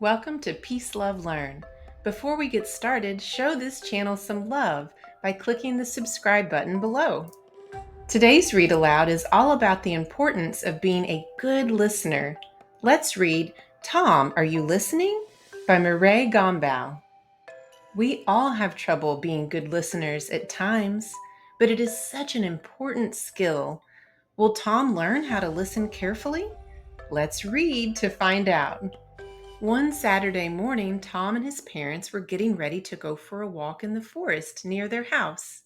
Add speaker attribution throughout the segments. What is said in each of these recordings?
Speaker 1: Welcome to Peace, Love, Learn. Before we get started, show this channel some love by clicking the subscribe button below. Today's read aloud is all about the importance of being a good listener. Let's read Tom, Are You Listening? By Mireia Gombau. We all have trouble being good listeners at times, but it is such an important skill. Will Tom learn how to listen carefully? Let's read to find out. One Saturday morning, Tom and his parents were getting ready to go for a walk in the forest near their house.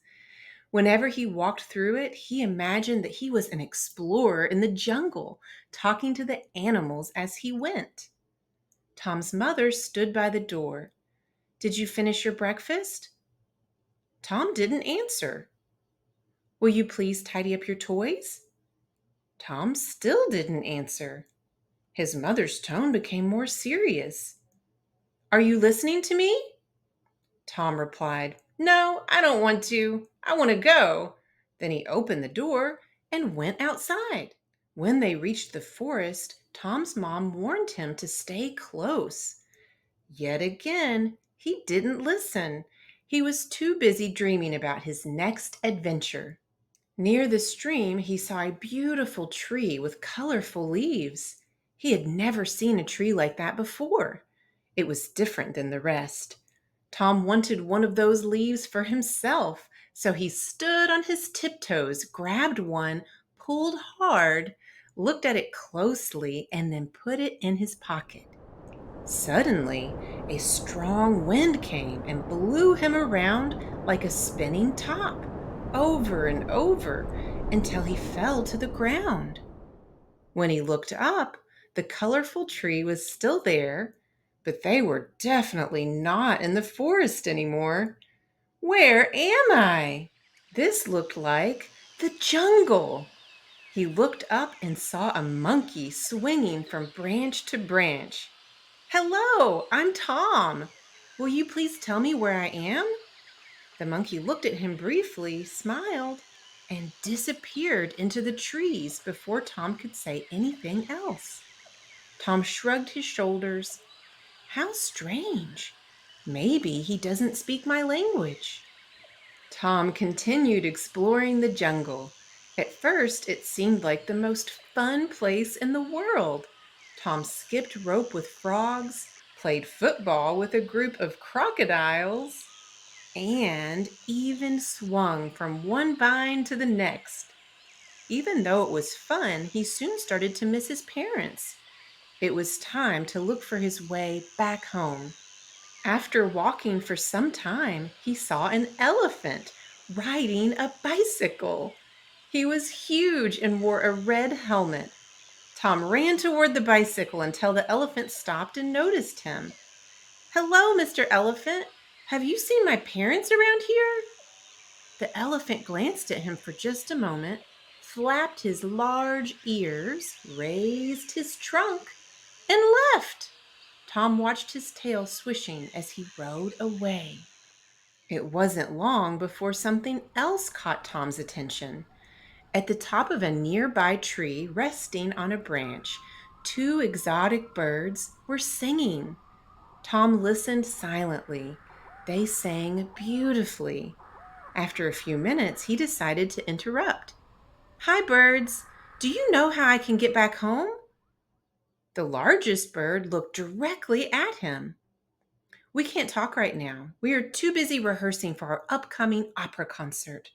Speaker 1: Whenever he walked through it, he imagined that he was an explorer in the jungle, talking to the animals as he went. Tom's mother stood by the door. "Did you finish your breakfast?" Tom didn't answer. "Will you please tidy up your toys?" Tom still didn't answer. His mother's tone became more serious. "Are you listening to me?" Tom replied, "No, I don't want to. I want to go." Then he opened the door and went outside. When they reached the forest, Tom's mom warned him to stay close. Yet again, he didn't listen. He was too busy dreaming about his next adventure. Near the stream, he saw a beautiful tree with colorful leaves. He had never seen a tree like that before. It was different than the rest. Tom wanted one of those leaves for himself, so he stood on his tiptoes, grabbed one, pulled hard, looked at it closely, and then put it in his pocket. Suddenly, a strong wind came and blew him around like a spinning top, over and over, until he fell to the ground. When he looked up, the colorful tree was still there, but they were definitely not in the forest anymore. Where am I? This looked like the jungle. He looked up and saw a monkey swinging from branch to branch. "Hello, I'm Tom. Will you please tell me where I am?" The monkey looked at him briefly, smiled, and disappeared into the trees before Tom could say anything else. Tom shrugged his shoulders. How strange. Maybe he doesn't speak my language. Tom continued exploring the jungle. At first, it seemed like the most fun place in the world. Tom skipped rope with frogs, played football with a group of crocodiles, and even swung from one vine to the next. Even though it was fun, he soon started to miss his parents. It was time to look for his way back home. After walking for some time, he saw an elephant riding a bicycle. He was huge and wore a red helmet. Tom ran toward the bicycle until the elephant stopped and noticed him. "Hello, Mr. Elephant. Have you seen my parents around here?" The elephant glanced at him for just a moment, flapped his large ears, raised his trunk, and left. Tom watched his tail swishing as he rode away. It wasn't long before something else caught Tom's attention. At the top of a nearby tree, resting on a branch, two exotic birds were singing. Tom listened silently. They sang beautifully. After a few minutes, he decided to interrupt. "Hi, birds. Do you know how I can get back home?" The largest bird looked directly at him. "We can't talk right now. We are too busy rehearsing for our upcoming opera concert."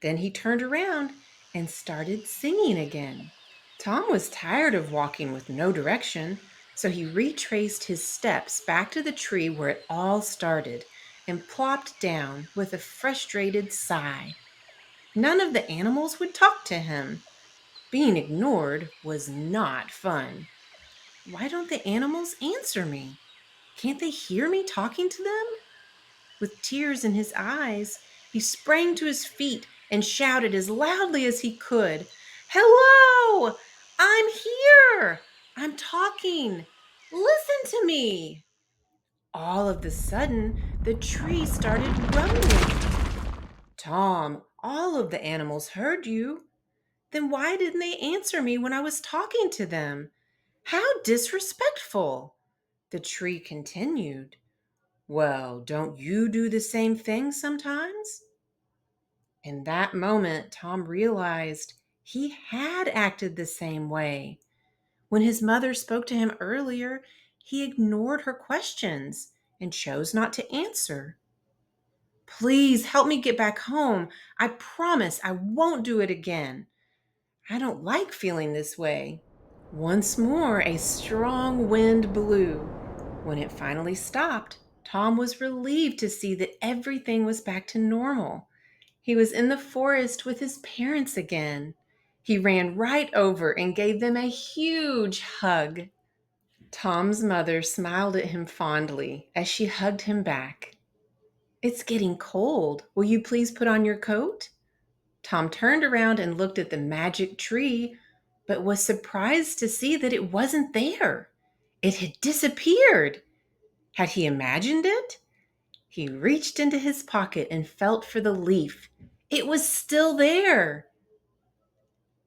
Speaker 1: Then he turned around and started singing again. Tom was tired of walking with no direction, so he retraced his steps back to the tree where it all started and plopped down with a frustrated sigh. None of the animals would talk to him. Being ignored was not fun. Why don't the animals answer me? Can't they hear me talking to them? With tears in his eyes, he sprang to his feet and shouted as loudly as he could, "Hello! I'm here! I'm talking! Listen to me!" All of a sudden, the tree started rumbling. "Tom, all of the animals heard you. Then why didn't they answer me when I was talking to them? How disrespectful!" The tree continued, "Well, don't you do the same thing sometimes?" In that moment, Tom realized he had acted the same way. When his mother spoke to him earlier, he ignored her questions and chose not to answer. "Please help me get back home. I promise I won't do it again. I don't like feeling this way." Once more, a strong wind blew. When it finally stopped, Tom was relieved to see that everything was back to normal. He was in the forest with his parents again. He ran right over and gave them a huge hug. Tom's mother smiled at him fondly as she hugged him back. "It's getting cold. Will you please put on your coat?" Tom turned around and looked at the magic tree, but was surprised to see that it wasn't there. It had disappeared. Had he imagined it? He reached into his pocket and felt for the leaf. It was still there.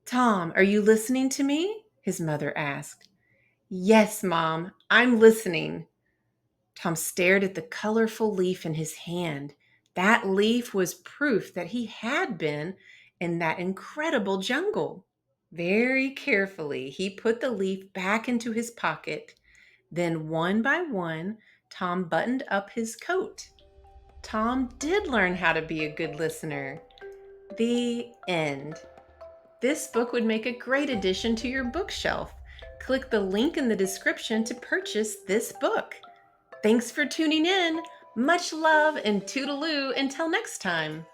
Speaker 1: "Tom, are you listening to me?" his mother asked. "Yes, Mom, I'm listening." Tom stared at the colorful leaf in his hand. That leaf was proof that he had been in that incredible jungle. Very carefully, he put the leaf back into his pocket. Then, one by one, Tom buttoned up his coat. Tom did learn how to be a good listener. The end. This book would make a great addition to your bookshelf. Click the link in the description to purchase this book. Thanks for tuning in. Much love and toodaloo until next time.